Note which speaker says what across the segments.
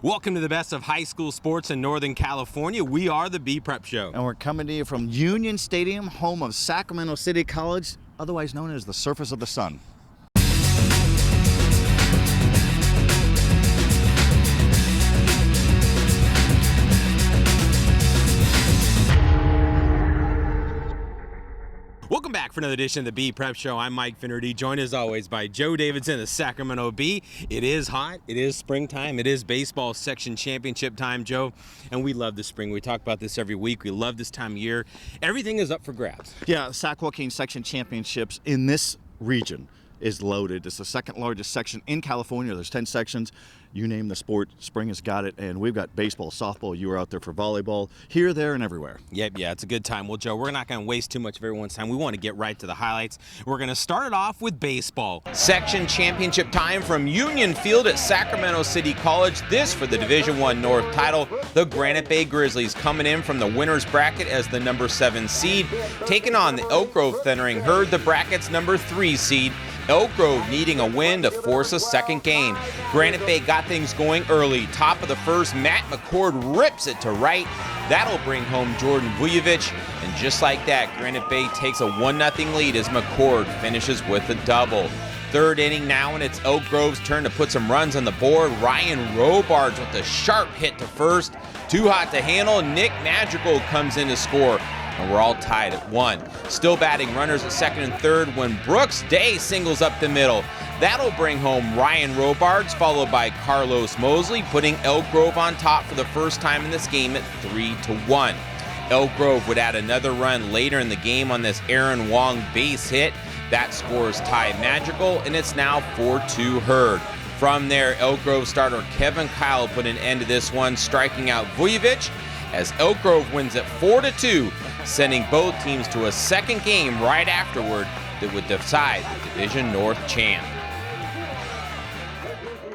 Speaker 1: Welcome to the best of high school sports in Northern California. We are the B Prep Show.
Speaker 2: And we're coming to you from Union Stadium, home of Sacramento City College, otherwise known as the Surface of the Sun.
Speaker 1: Welcome back for another edition of the B Prep Show. I'm Mike Finnerty, joined as always by Joe Davidson, the Sacramento Bee. It is hot. It is springtime. It is baseball section championship time, Joe. And we love the spring. We talk about this every week. We love this time of year. Everything is up for grabs.
Speaker 2: Yeah, Sac Joaquin section championships in this region is loaded. It's the second largest section in California. There's 10 sections. You name the sport, spring has got it. And we've got baseball, softball. You were out there for volleyball, here, there, and everywhere.
Speaker 1: Yep, yeah, it's a good time. Well, Joe, we're not going to waste too much of everyone's time. We want to get right to the highlights. We're going to start it off with baseball. Section championship time from Union Field at Sacramento City College. This for the Division I North title. The Granite Bay Grizzlies coming in from the winner's bracket as the number 7 seed, taking on the Elk Grove Thundering Herd, the bracket's number 3 seed. Elk Grove needing a win to force a second game. Granite Bay got things going early. Top of the first, Matt McCord rips it to right. That'll bring home Jordan Vujovic. And just like that, Granite Bay takes a 1-0 lead as McCord finishes with a double. Third inning now, and it's Elk Grove's turn to put some runs on the board. Ryan Robards with a sharp hit to first. Too hot to handle. Nick Madrigal comes in to score. And we're all tied at 1. Still batting runners at second and third when Brooks Day singles up the middle. That'll bring home Ryan Robards, followed by Carlos Mosley, putting Elk Grove on top for the first time in this game at 3-1. Elk Grove would add another run later in the game on this Aaron Wong base hit. That scores Ty Madrigal, and it's now 4-2 Herd. From there, Elk Grove starter Kevin Kyle put an end to this one, striking out Vujovic, as Elk Grove wins at 4-2, sending both teams to a second game right afterward that would decide the Division North champ.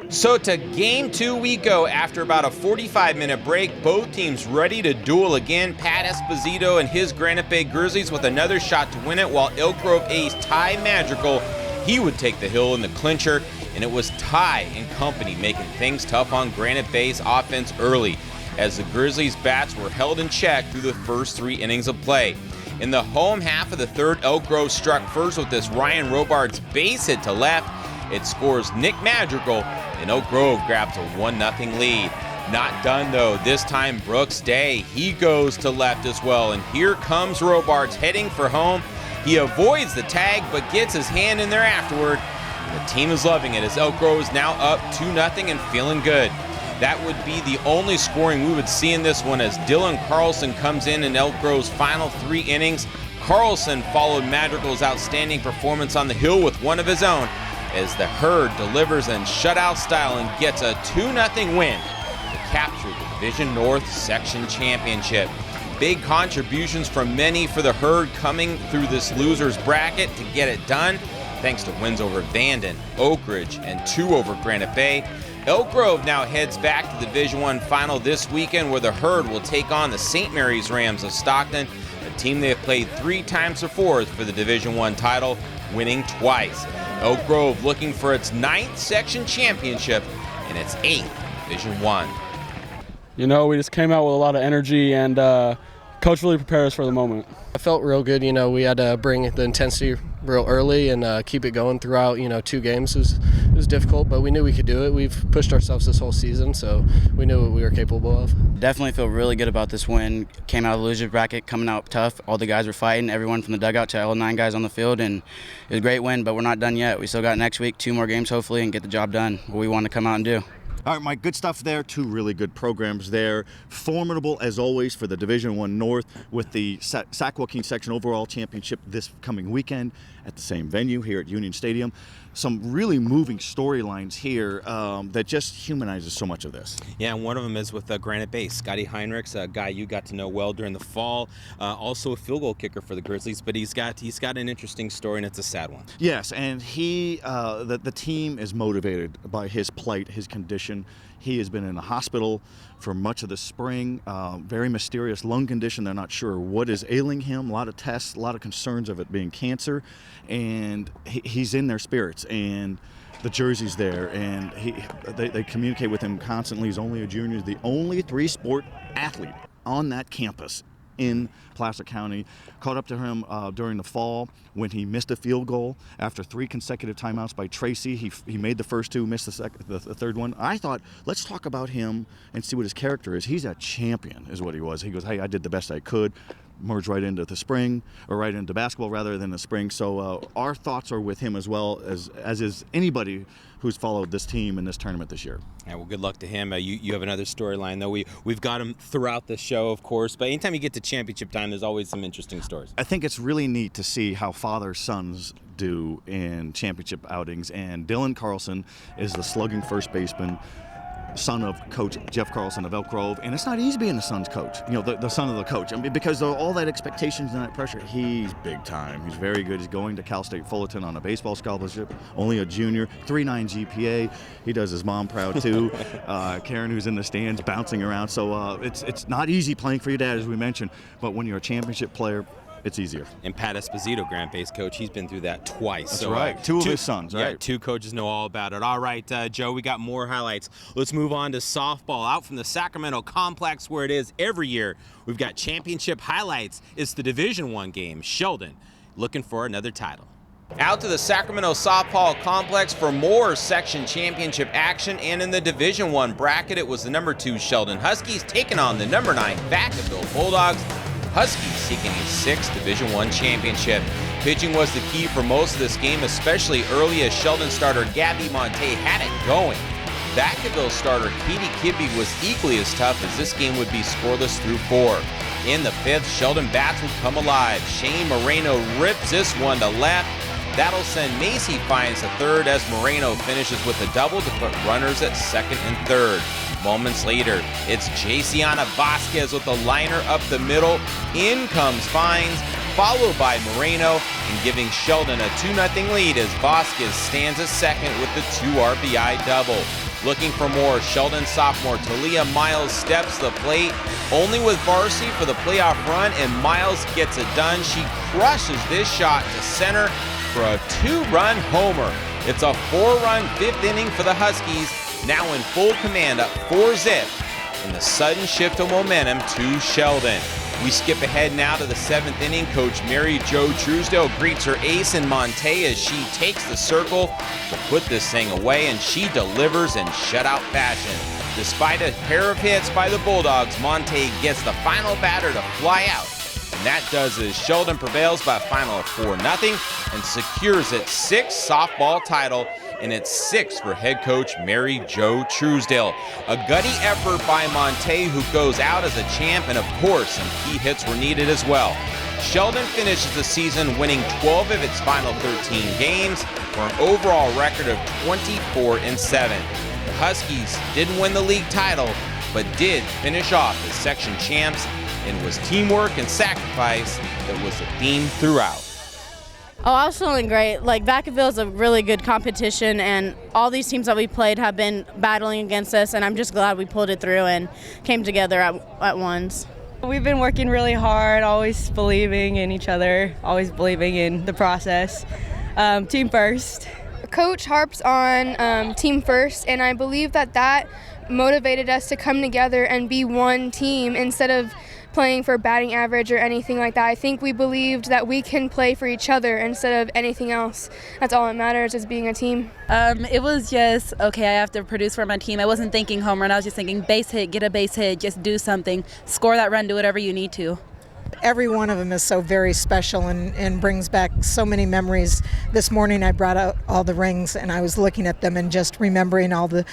Speaker 1: So to Game 2 we go after about a 45-minute break. Both teams ready to duel again. Pat Esposito and his Granite Bay Grizzlies with another shot to win it, while Elk Grove ace Ty Madrigal, he would take the hill in the clincher, and it was Ty and company making things tough on Granite Bay's offense early, as the Grizzlies' bats were held in check through the first 3 innings of play. In the home half of the third, Elk Grove struck first with this Ryan Robards base hit to left. It scores Nick Madrigal, and Elk Grove grabs a 1-0 lead. Not done though. This time Brooks Day, he goes to left as well, and here comes Robards heading for home. He avoids the tag but gets his hand in there afterward. The team is loving it as Elk Grove is now up 2-0 and feeling good. That would be the only scoring we would see in this one, as Dylan Carlson comes in Elk Grove's final 3 innings. Carlson followed Madrigal's outstanding performance on the hill with one of his own, as the Herd delivers in shutout style and gets a 2-0 win to capture the Division North Section Championship. Big contributions from many for the Herd coming through this loser's bracket to get it done, thanks to wins over Vanden, Oak Ridge, and 2 over Granite Bay. Elk Grove now heads back to the Division I final this weekend, where the Herd will take on the St. Mary's Rams of Stockton, a team they have played 3 times before for the Division I title, winning twice. Elk Grove looking for its 9th section championship and its 8th Division I.
Speaker 3: You know, we just came out with a lot of energy, and Coach really prepared us for the moment.
Speaker 4: I felt real good. You know, we had to bring the intensity real early and keep it going throughout, 2 games. It was difficult, but we knew we could do it. We've pushed ourselves this whole season, so we knew what we were capable of.
Speaker 5: Definitely feel really good about this win. Came out of the loser bracket, coming out tough. All the guys were fighting, everyone from the dugout to all 9 guys on the field, and it was a great win, but we're not done yet. We still got next week, 2 more games hopefully, and get the job done, what we want to come out and do.
Speaker 2: All right, Mike, good stuff there. 2 really good programs there. Formidable, as always, for the Division I North with the Sac Joaquin Section Overall Championship this coming weekend at the same venue here at Union Stadium. Some really moving storylines here that just humanizes so much of this.
Speaker 1: Yeah, and one of them is with Granite Bay. Scotty Heinrichs, a guy you got to know well during the fall, also a field goal kicker for the Grizzlies, but he's got an interesting story, and it's a sad one.
Speaker 2: Yes, and the team is motivated by his plight, his condition. He has been in the hospital for much of the spring. Very mysterious lung condition. They're not sure what is ailing him. A lot of tests, a lot of concerns of it being cancer, and he's in their spirits. And the jerseys there, and they communicate with him constantly. He's only a junior, the only three-sport athlete on that campus in Placer County. Caught up to him during the fall when he missed a field goal after 3 consecutive timeouts by Tracy. He made the first 2, missed the third one. I thought, let's talk about him and see what his character is. He's a champion is what he was. He goes, hey, I did the best I could. Merged right into the spring, or right into basketball rather than the spring. So our thoughts are with him as well as is anybody who's followed this team in this tournament this year.
Speaker 1: Yeah, well, good luck to him. You have another storyline, though. We've got him throughout the show, of course, but anytime you get to championship time, there's always some interesting stories.
Speaker 2: I think it's really neat to see how father-sons do in championship outings, and Dylan Carlson is the slugging first baseman, son of Coach Jeff Carlson of Elk Grove, and it's not easy being the son's coach, the son of the coach. I mean, because of all that expectations and that pressure, he's big time. He's very good. He's going to Cal State Fullerton on a baseball scholarship, only a junior, 3.9 GPA. He does his mom proud too. Karen, who's in the stands, bouncing around. So it's not easy playing for your dad, as we mentioned, but when you're a championship player, it's easier.
Speaker 1: And Pat Esposito, Grant Bay's coach, he's been through that twice.
Speaker 2: That's right. Two of his sons, right?
Speaker 1: Yeah, 2 coaches know all about it. All right, Joe, we got more highlights. Let's move on to softball. Out from the Sacramento complex, where it is every year, we've got championship highlights. It's the Division I game. Sheldon looking for another title. Out to the Sacramento softball complex for more section championship action, and in the Division I bracket, it was the number 2 Sheldon Huskies taking on the number 9 Vacaville Bulldogs. Huskies seeking a 6th Division I championship. Pitching was the key for most of this game, especially early as Sheldon starter Gabby Monte had it going. Vacaville starter Katie Kibbe was equally as tough, as this game would be scoreless through 4. In the 5th, Sheldon bats would come alive. Shane Moreno rips this one to left. That'll send Macy Fines to 3rd as Moreno finishes with a double to put runners at 2nd and 3rd. Moments later, it's Jaciana Vasquez with the liner up the middle. In comes Fines, followed by Moreno, and giving Sheldon a 2-0 lead as Vasquez stands at 2nd with the 2 RBI double. Looking for more, Sheldon sophomore Talia Miles steps to the plate, only with varsity for the playoff run, and Miles gets it done. She crushes this shot to center for a 2-run homer. It's a 4-run 5th inning for the Huskies, now in full command, up 4-zip, and the sudden shift of momentum to Sheldon. We skip ahead now to the 7th inning. Coach Mary Jo Truesdale greets her ace in Monte as she takes the circle to put this thing away, and she delivers in shutout fashion. Despite a pair of hits by the Bulldogs, Monte gets the final batter to fly out. And that does as Sheldon prevails by a final of 4-0 and secures its 6th softball title, and it's 6th for head coach Mary Jo Truesdale. A gutty effort by Monte, who goes out as a champ, and of course some key hits were needed as well. Sheldon finishes the season winning 12 of its final 13 games for an overall record of 24-7. The Huskies didn't win the league title, but did finish off as section champs, and it was teamwork and sacrifice that was the theme throughout.
Speaker 6: Oh, I was feeling great. Like, Vacaville is a really good competition, and all these teams that we played have been battling against us, and I'm just glad we pulled it through and came together at once.
Speaker 7: We've been working really hard, always believing in each other, always believing in the process. Team first.
Speaker 8: Coach harps on team first, and I believe that motivated us to come together and be one team instead of playing for batting average or anything like that. I think we believed that we can play for each other instead of anything else. That's all that matters, is being a team.
Speaker 9: It was just, okay, I have to produce for my team. I wasn't thinking home run. I was just thinking base hit, get a base hit, just do something, score that run, do whatever you need to.
Speaker 10: Every one of them is so very special and brings back so many memories. This morning I brought out all the rings and I was looking at them and just remembering all the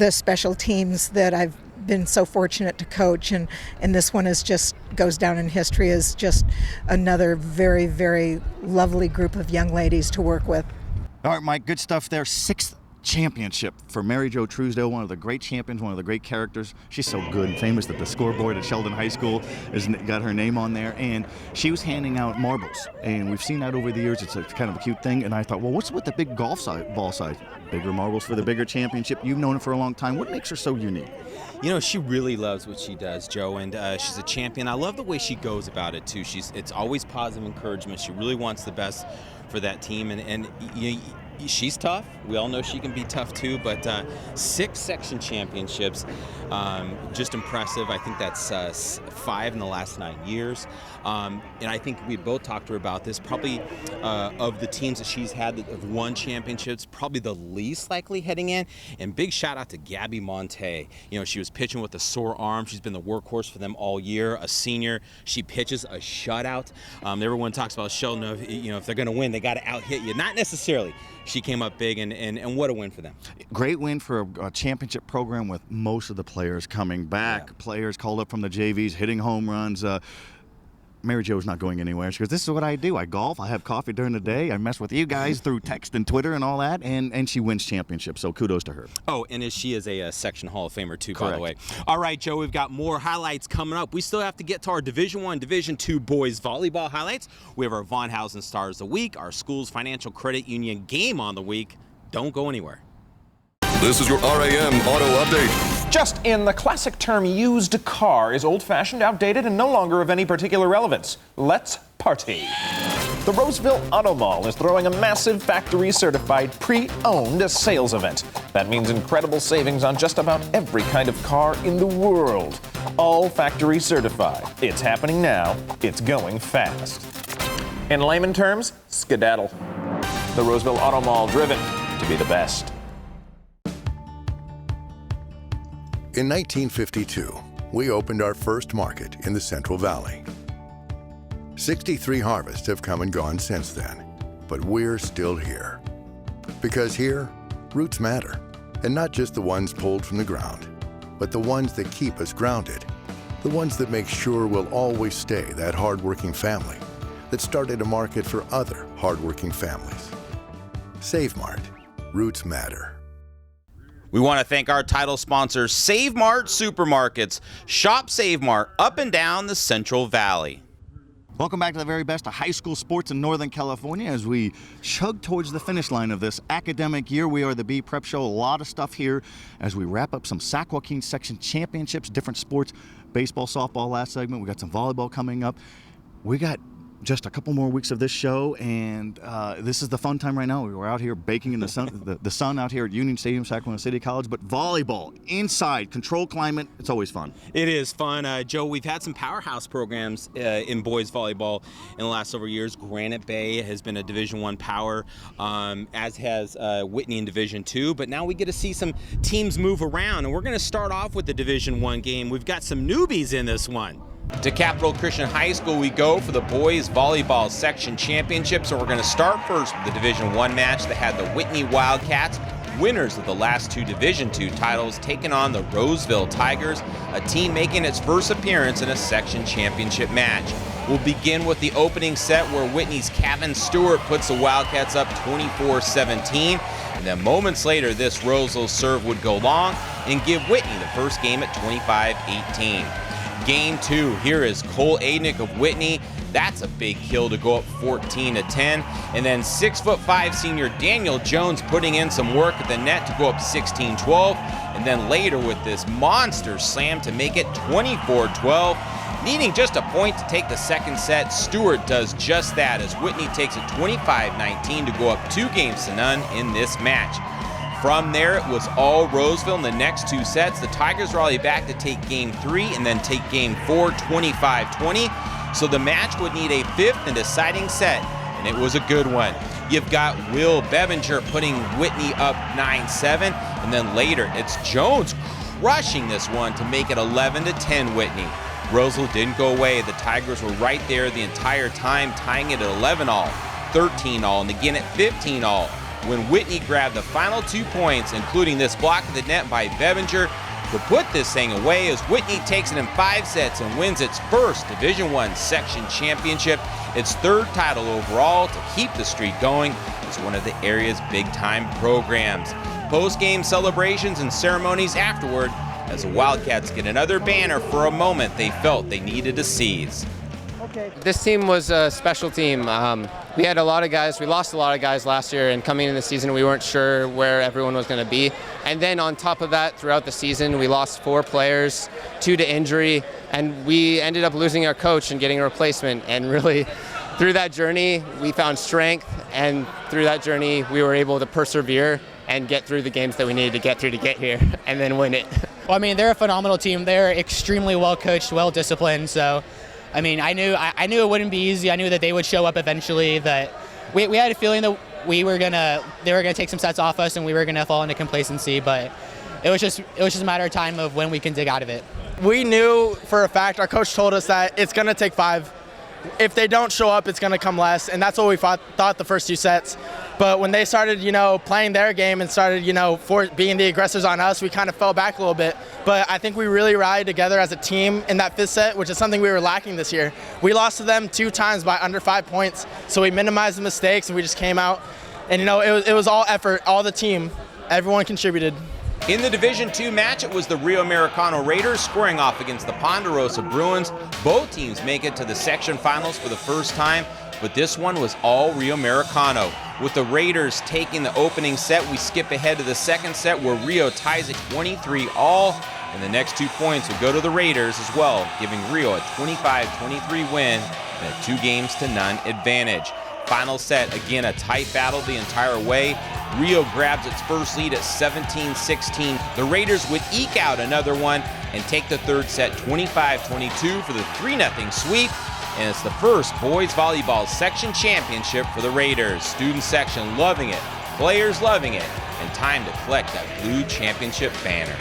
Speaker 10: special teams that I've been so fortunate to coach, and this one is just goes down in history as just another very, very lovely group of young ladies to work with.
Speaker 2: All right, Mike, good stuff there. 6th championship for Mary Jo Truesdale, one of the great champions, one of the great characters. She's so good and famous that the scoreboard at Sheldon High School has got her name on there, and she was handing out marbles, and we've seen that over the years. It's kind of a cute thing, and I thought, well, what's with the big ball size? Bigger marbles for the bigger championship. You've known her for a long time. What makes her so unique?
Speaker 1: You know, she really loves what she does, Joe, and she's a champion. I love the way she goes about it, too. It's always positive encouragement. She really wants the best for that team, and she's tough. We all know she can be tough too, but 6 section championships, just impressive. I think that's 5 in the last 9 years. And I think we both talked to her about this. Probably of the teams that she's had that have won championships, probably the least likely heading in. And big shout out to Gabby Monte. You know, she was pitching with a sore arm. She's been the workhorse for them all year. A senior, she pitches a shutout. Everyone talks about Sheldon. If they're going to win, they got to out hit you. Not necessarily. She came up big, and what a win for them.
Speaker 2: Great win for a championship program with most of the players coming back. Yeah. Players called up from the JVs, hitting home runs. Mary Jo's not going anywhere. She goes, this is what I do. I golf. I have coffee during the day. I mess with you guys through text and Twitter and all that. And she wins championships, so kudos to her.
Speaker 1: Oh, and she is a Section Hall of Famer, too,
Speaker 2: Correct.
Speaker 1: By the way. All right, Joe, we've got more highlights coming up. We still have to get to our Division I, Division II boys volleyball highlights. We have our Von Hausen Stars of the Week, our school's financial credit union game on the week. Don't go anywhere.
Speaker 11: This is your RAM Auto Update.
Speaker 12: Just in, the classic term used car is old-fashioned, outdated, and no longer of any particular relevance. Let's party. The Roseville Auto Mall is throwing a massive factory-certified pre-owned sales event. That means incredible savings on just about every kind of car in the world. All factory certified. It's happening now. It's going fast. In layman terms, skedaddle. The Roseville Auto Mall, driven to be the best.
Speaker 11: In 1952, we opened our first market in the Central Valley. 63 harvests have come and gone since then, but we're still here. Because here, roots matter, and not just the ones pulled from the ground, but the ones that keep us grounded, the ones that make sure we'll always stay that hardworking family that started a market for other hardworking families. Save Mart, roots matter.
Speaker 1: We want to thank our title sponsor, Save Mart Supermarkets. Shop Save Mart up and down the Central Valley.
Speaker 2: Welcome back to the very best of high school sports in Northern California as we chug towards the finish line of this academic year. We are the B Prep Show. A lot of stuff here as we wrap up some Sac Joaquin section championships, different sports, baseball, softball last segment. We got some volleyball coming up. We got just a couple more weeks of this show, and this is the fun time right now. We're out here baking in the sun, the sun out here at Union Stadium, Sacramento City College. But volleyball, inside, controlled climate, it's always fun.
Speaker 1: It is fun. Joe, we've had some powerhouse programs in boys volleyball in the last several years. Granite Bay has been a Division I power, as has Whitney in Division II. But now we get to see some teams move around, and we're going to start off with the Division I game. We've got some newbies in this one. To Capital Christian High School we go for the boys volleyball section championship. So we're going to start first with the Division I match that had the Whitney Wildcats, winners of the last 2 Division II titles, taking on the Roseville Tigers, a team making its first appearance in a section championship match. We'll begin with the opening set where Whitney's Kevin Stewart puts the Wildcats up 24-17. And then moments later, this Roseville serve would go long and give Whitney the first game at 25-18. Game 2, here is Cole Aidnick of Whitney. That's a big kill to go up 14-10. And then 6'5" senior Daniel Jones putting in some work at the net to go up 16-12. And then later with this monster slam to make it 24-12. Needing just a point to take the second set, Stewart does just that as Whitney takes it 25-19 to go up 2-0 in this match. From there, it was all Roseville in the next 2 sets. The Tigers rally back to take Game 3 and then take Game 4, 25-20. So the match would need a 5th and deciding set, and it was a good one. You've got Will Bevenger putting Whitney up 9-7, and then later it's Jones crushing this one to make it 11-10 Whitney. Roseville didn't go away. The Tigers were right there the entire time, tying it at 11-all, 13-all, and again at 15-all. When Whitney grabbed the final 2 points, including this block of the net by Bevenger, to put this thing away as Whitney takes it in 5 sets and wins its first Division I section championship, its 3rd title overall to keep the streak going as one of the area's big-time programs. Post-game celebrations and ceremonies afterward as the Wildcats get another banner for a moment they felt they needed to seize.
Speaker 13: This team was a special team. We had a lot of guys, we lost a lot of guys last year, and coming into the season we weren't sure where everyone was going to be. And then on top of that, throughout the season we lost 4 players, 2 to injury, and we ended up losing our coach and getting a replacement. And really through that journey, we found strength, and through that journey, we were able to persevere and get through the games that we needed to get through to get here, and then win it.
Speaker 14: Well, I mean, they're a phenomenal team. They're extremely well coached, well disciplined. So, I mean, I knew it wouldn't be easy. I knew that they would show up eventually. That we had a feeling that they were gonna take some sets off us, and we were gonna fall into complacency. But it was just a matter of time of when we can dig out of it.
Speaker 15: We knew for a fact. Our coach told us that it's gonna take 5. If they don't show up, it's going to come less, and that's what we thought the first 2 sets. But when they started, playing their game and started, for being the aggressors on us, we kind of fell back a little bit. But I think we really rallied together as a team in that 5th set, which is something we were lacking this year. We lost to them 2 times by under 5 points, so we minimized the mistakes and we just came out. And it was all effort, all the team, everyone contributed.
Speaker 1: In the Division II match, it was the Rio Americano Raiders squaring off against the Ponderosa Bruins. Both teams make it to the section finals for the first time, but this one was all Rio Americano. With the Raiders taking the opening set, we skip ahead to the second set where Rio ties at 23-all, and the next 2 points will go to the Raiders as well, giving Rio a 25-23 win and a 2-0 advantage. Final set, again, a tight battle the entire way. Rio grabs its first lead at 17-16. The Raiders would eke out another one and take the third set 25-22 for the 3-0 sweep. And it's the first boys volleyball section championship for the Raiders. Student section loving it, players loving it, and time to collect that blue championship banner.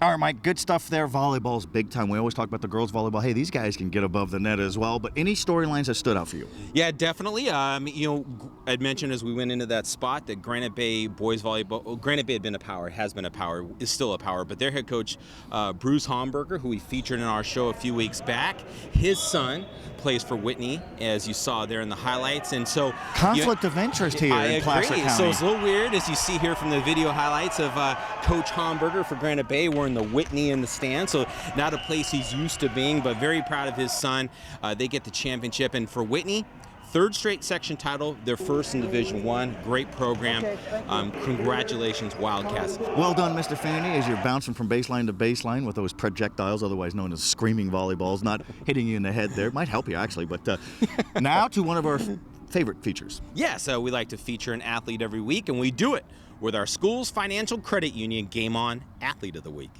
Speaker 2: All right, Mike, good stuff there. Volleyball's big time. We always talk about the girls' volleyball. Hey, these guys can get above the net as well. But any storylines that stood out for you?
Speaker 16: Yeah, definitely. I'd mentioned as we went into that spot that Granite Bay boys volleyball, Granite Bay had been a power, has been a power, is still a power. But their head coach, Bruce Homburger, who we featured in our show a few weeks back, his son plays for Whitney, as you saw there in the highlights. And so
Speaker 2: conflict of interest here in Placer County.
Speaker 16: So it's a little weird, as you see here from the video highlights of Coach Homburger for Granite Bay. We're in the Whitney in the stand, so not a place he's used to being, but very proud of his son. They get the championship, and for Whitney, 3rd straight section title, their first in Division I. Great program. Congratulations, Wildcats.
Speaker 2: Well done, Mr. Fanny, as you're bouncing from baseline to baseline with those projectiles, otherwise known as screaming volleyballs, not hitting you in the head there. It might help you, actually. But now to one of our favorite features.
Speaker 16: Yeah, so we like to feature an athlete every week, and we do it with our school's financial credit union Game On Athlete of the Week.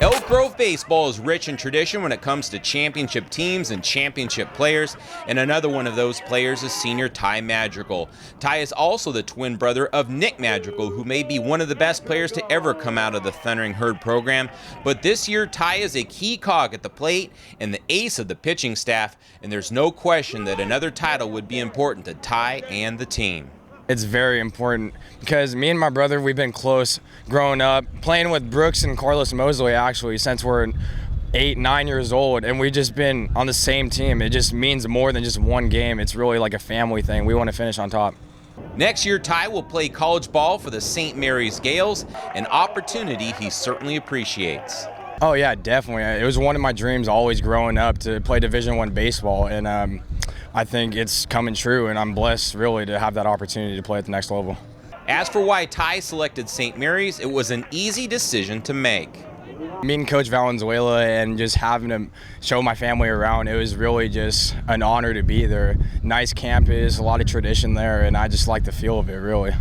Speaker 16: Elk Grove baseball is rich in tradition when it comes to championship teams and championship players, and another one of those players is senior Ty Madrigal. Ty is also the twin brother of Nick Madrigal, who may be one of the best players to ever come out of the Thundering Herd program, but this year Ty is a key cog at the plate and the ace of the pitching staff, and there's no question that another title would be important to Ty and the team.
Speaker 17: It's very important because me and my brother, we've been close growing up, playing with Brooks and Carlos Mosley actually since we're 8-9 years old, and we've just been on the same team. It just means more than just one game. It's really like a family thing. We want to finish on top.
Speaker 1: Next year, Ty will play college ball for the St. Mary's Gales, an opportunity he certainly appreciates.
Speaker 17: Oh yeah, definitely. It was one of my dreams always growing up to play Division I baseball, and I think it's coming true, and I'm blessed really to have that opportunity to play at the next level.
Speaker 1: As for why Ty selected St. Mary's, it was an easy decision to make.
Speaker 17: Meeting Coach Valenzuela and just having him show my family around, it was really just an honor to be there. Nice campus, a lot of tradition there, and I just like the feel of it, really.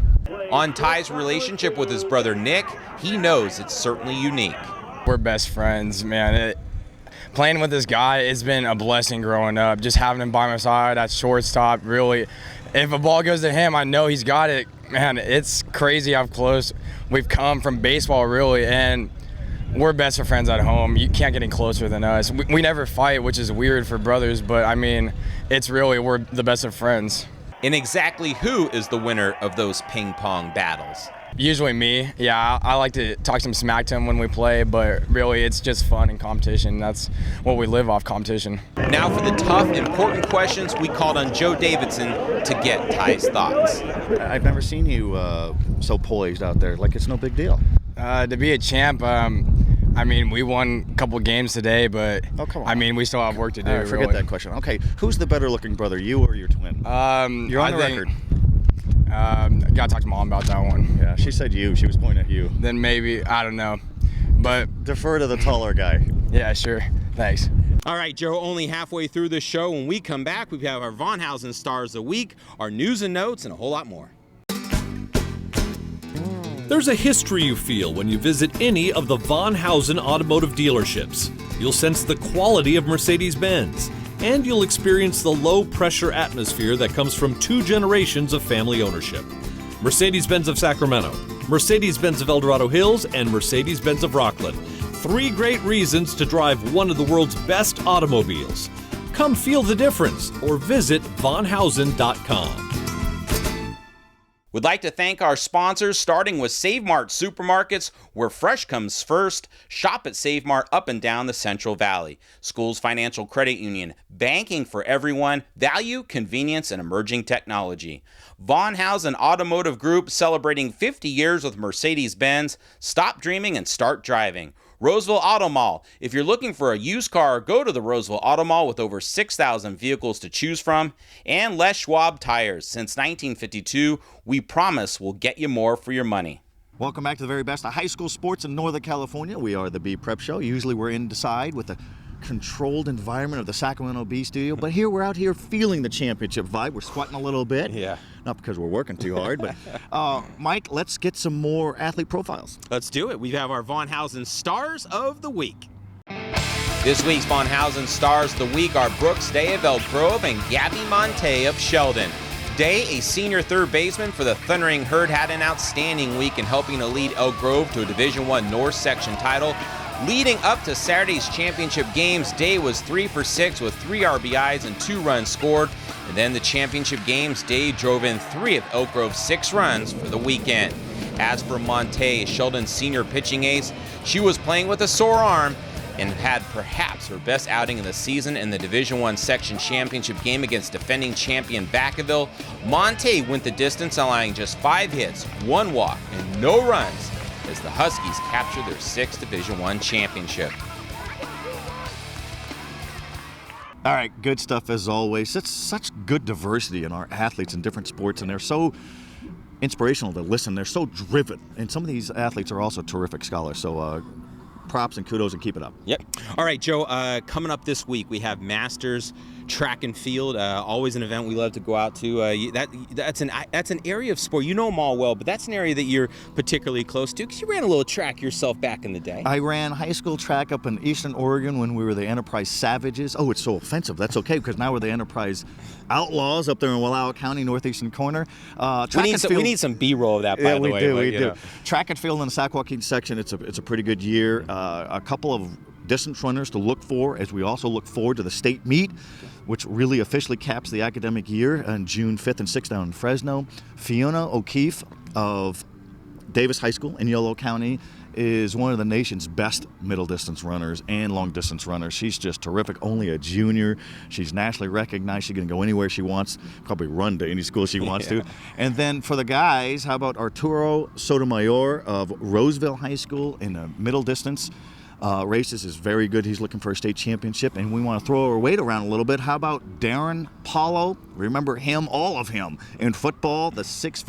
Speaker 1: On Ty's relationship with his brother Nick, he knows it's certainly unique.
Speaker 17: We're best friends, man. Playing with this guy, it's been a blessing growing up. Just having him by my side at shortstop, really, if a ball goes to him, I know he's got it. Man, it's crazy how close we've come from baseball, really, and we're best of friends at home. You can't get any closer than us. We never fight, which is weird for brothers, but I mean, it's really, we're the best of friends.
Speaker 1: And exactly who is the winner of those ping pong battles?
Speaker 17: Usually me. Yeah, I like to talk some smack to him when we play, but really it's just fun and competition. That's what we live off, competition.
Speaker 1: Now for the tough, important questions, we called on Joe Davidson to get Ty's thoughts.
Speaker 2: I've never seen you so poised out there, like it's no big deal.
Speaker 17: To be a champ, I mean, we won a couple games today, but I mean, we still have work to do.
Speaker 2: Forget that question. Okay, who's the better looking brother, you or your twin? You're on the record.
Speaker 17: I gotta talk to Mom about that one.
Speaker 2: Yeah, she said you. She was pointing at you.
Speaker 17: Then maybe, I don't know. but
Speaker 2: defer to the taller guy.
Speaker 17: Yeah, sure. Thanks.
Speaker 1: All right, Joe, only halfway through the show. When we come back, we have our Von Hausen Stars of the Week, our news and notes, and a whole lot more.
Speaker 18: There's a history you feel when you visit any of the Von Hausen automotive dealerships. You'll sense the quality of Mercedes-Benz, and you'll experience the low-pressure atmosphere that comes from 2 generations of family ownership. Mercedes-Benz of Sacramento, Mercedes-Benz of El Dorado Hills, and Mercedes-Benz of Rockland. 3 great reasons to drive one of the world's best automobiles. Come feel the difference or visit vonhausen.com.
Speaker 1: We'd like to thank our sponsors, starting with Save Mart Supermarkets, where fresh comes first. Shop at Save Mart up and down the Central Valley. Schools Financial Credit Union, banking for everyone, value, convenience, and emerging technology. Von Hausen Automotive Group, celebrating 50 years with Mercedes-Benz. Stop dreaming and start driving. Roseville Auto Mall. If you're looking for a used car, go to the Roseville Auto Mall with over 6,000 vehicles to choose from. And Les Schwab Tires. Since 1952, we promise we'll get you more for your money.
Speaker 2: Welcome back to the very best of high school sports in Northern California. We are the Bee Prep Show. Usually we're inside with the controlled environment of the Sacramento Bee Studio, but here we're out here feeling the championship vibe. We're sweating a little bit.
Speaker 1: Yeah.
Speaker 2: Not because we're working too hard, but Mike, let's get some more athlete profiles.
Speaker 1: Let's do it. We have our Von Hausen Stars of the Week. This week's Von Hausen Stars of the Week are Brooks Day of Elk Grove and Gabby Monte of Sheldon. Day, a senior third baseman for the Thundering Herd, had an outstanding week in helping to lead Elk Grove to a Division I North Section title. Leading up to Saturday's championship games, Day was 3 for 6 with 3 RBIs and 2 runs scored. And then the championship games, Day drove in 3 of Elk Grove's 6 runs for the weekend. As for Monte, Sheldon's senior pitching ace, she was playing with a sore arm and had perhaps her best outing of the season in the Division I Section Championship game against defending champion Vacaville. Monte went the distance, allowing just 5 hits, 1 walk, and no runs as the Huskies captured their 6th Division I championship.
Speaker 2: All right, good stuff as always. It's such good diversity in our athletes in different sports, and they're so inspirational to listen. They're so driven, and some of these athletes are also terrific scholars. So props and kudos, and keep it up.
Speaker 1: Yep. All right, Joe, coming up this week, we have Masters track and field, always an event we love to go out to. That's an area of sport. You know them all well, but that's an area that you're particularly close to because you ran a little track yourself back in the day.
Speaker 2: I ran high school track up in Eastern Oregon when we were the Enterprise Savages. Oh, it's so offensive. That's okay because now we're the Enterprise Outlaws up there in Wallowa County, northeastern corner.
Speaker 1: We need some B-roll of that, by the way.
Speaker 2: We do. Track and field in the Sac Joaquin section, it's a pretty good year. A couple of distance runners to look for as we also look forward to the state meet, which really officially caps the academic year on June 5th and 6th down in Fresno. Fiona O'Keefe of Davis High School in Yolo County is one of the nation's best middle distance runners and long distance runners. She's just terrific, only a junior. She's nationally recognized. She's going to go anywhere she wants, probably run to any school she wants to. And then for the guys, how about Arturo Sotomayor of Roseville High School in the middle distance races is very good. He's looking for a state championship, and we want to throw our weight around a little bit. How about Darren Paulo? Remember him, all of him, in football, the 6'6",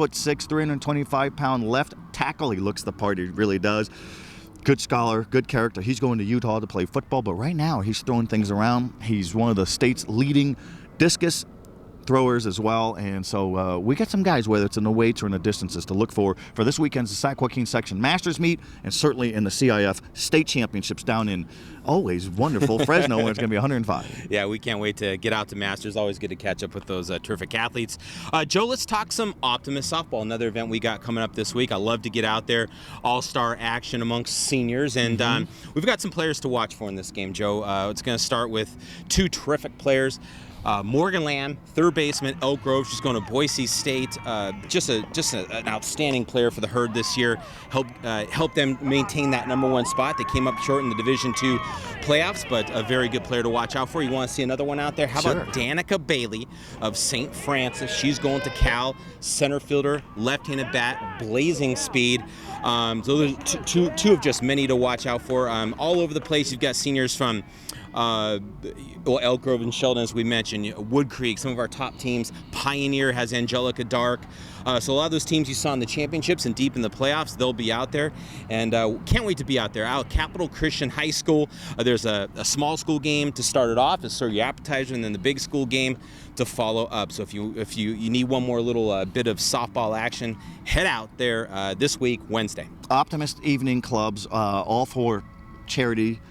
Speaker 2: 325-pound left tackle. He looks the part, he really does. Good scholar, good character. He's going to Utah to play football, but right now he's throwing things around. He's one of the state's leading discus throwers as well, and so we got some guys, whether it's in the weights or in the distances, to look for this weekend's Sac Joaquin Section Masters meet, and certainly in the CIF State Championships down in always wonderful Fresno, where it's going to be 105.
Speaker 1: Yeah, we can't wait to get out to Masters. Always good to catch up with those terrific athletes. Joe, let's talk some Optimist softball, another event we got coming up this week. I love to get out there, all-star action amongst seniors, and we've got some players to watch for in this game, Joe. It's going to start with 2 terrific players. Morgan Lamb, third baseman, Elk Grove. She's going to Boise State. Just an outstanding player for the Herd this year. Helped them maintain that #1 spot. They came up short in the Division II playoffs, but a very good player to watch out for. You want to see another one out there? How about Danica Bailey of St. Francis? She's going to Cal, center fielder, left-handed bat, blazing speed. So there's two of just many to watch out for. All over the place, you've got seniors from Well, Elk Grove and Sheldon, as we mentioned, Wood Creek, some of our top teams. Pioneer has Angelica Dark. So a lot of those teams you saw in the championships and deep in the playoffs, they'll be out there. And can't wait to be out there. Out at Capital Christian High School, there's a small school game to start it off, to serve your appetizer, and then the big school game to follow up. So if you need one more little bit of softball action, head out there this week, Wednesday.
Speaker 2: Optimist Evening Clubs, all for charity.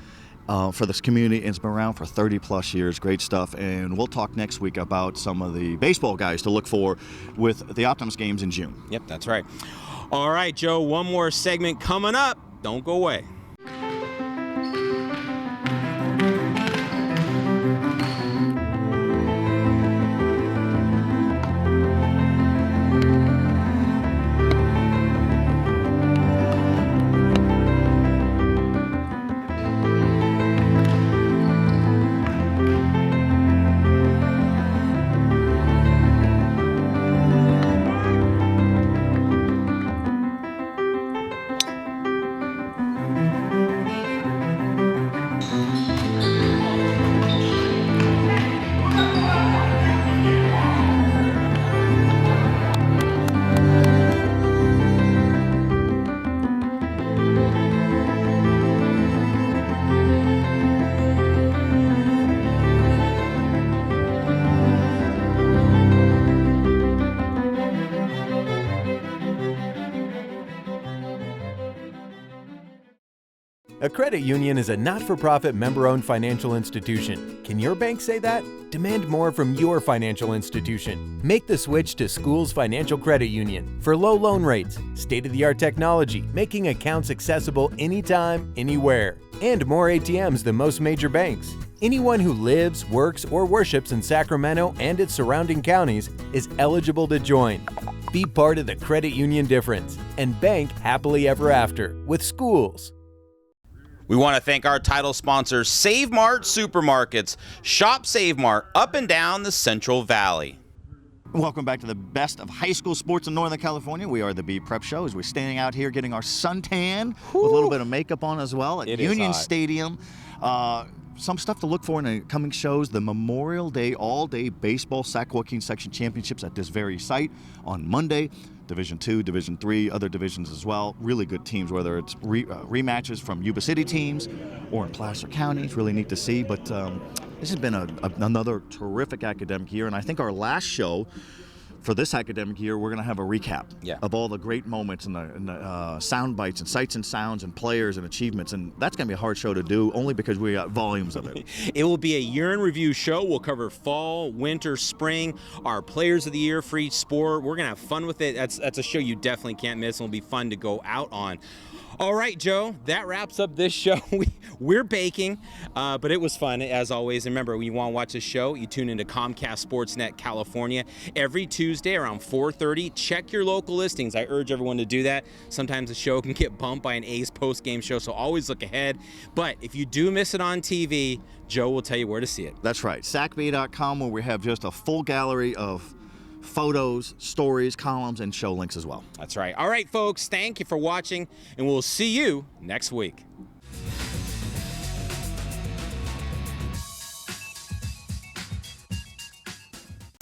Speaker 2: For this community. It's been around for 30 plus years. Great stuff. And we'll talk next week about some of the baseball guys to look for with the Optimist games in June.
Speaker 1: Yep, that's right. All right, Joe, one more segment coming up. Don't go away.
Speaker 19: A credit union is a not-for-profit member-owned financial institution. Can your bank say that? Demand more from your financial institution. Make the switch to Schools Financial Credit Union for low loan rates, state-of-the-art technology, making accounts accessible anytime, anywhere, and more ATMs than most major banks. Anyone who lives, works, or worships in Sacramento and its surrounding counties is eligible to join. Be part of the credit union difference and bank happily ever after with Schools.
Speaker 1: We want to thank our title sponsor, Save Mart Supermarkets. Shop Save Mart up and down the Central Valley.
Speaker 2: Welcome back to the best of high school sports in Northern California. We are the B Prep Show as we're standing out here getting our suntan with a little bit of makeup on as well at Union Stadium. Some stuff to look for in the coming shows: the Memorial Day All-Day Baseball Sac Joaquin Section Championships at this very site on Monday. Division II, Division III, other divisions as well. Really good teams, whether it's rematches from Yuba City teams or in Placer County. It's really neat to see. But this has been another terrific academic year, and I think our last show for this academic year, we're going to have a recap of all the great moments and the sound bites and sights and sounds and players and achievements. And that's going to be a hard show to do only because we got volumes of it.
Speaker 1: It will be a year in review show. We'll cover fall, winter, spring, our players of the year for each sport. We're going to have fun with it. That's a show you definitely can't miss, and will be fun to go out on. All right, Joe, that wraps up this show. We're baking, but it was fun, as always. And remember, when you want to watch the show, you tune into Comcast Sportsnet California every Tuesday around 4:30. Check your local listings. I urge everyone to do that. Sometimes the show can get bumped by an A's post-game show, so always look ahead. But if you do miss it on TV, Joe will tell you where to see it.
Speaker 2: That's right, sacb.com, where we have just a full gallery of photos, stories, columns, and show links as well.
Speaker 1: That's right. All right, folks, thank you for watching, and we'll see you next week.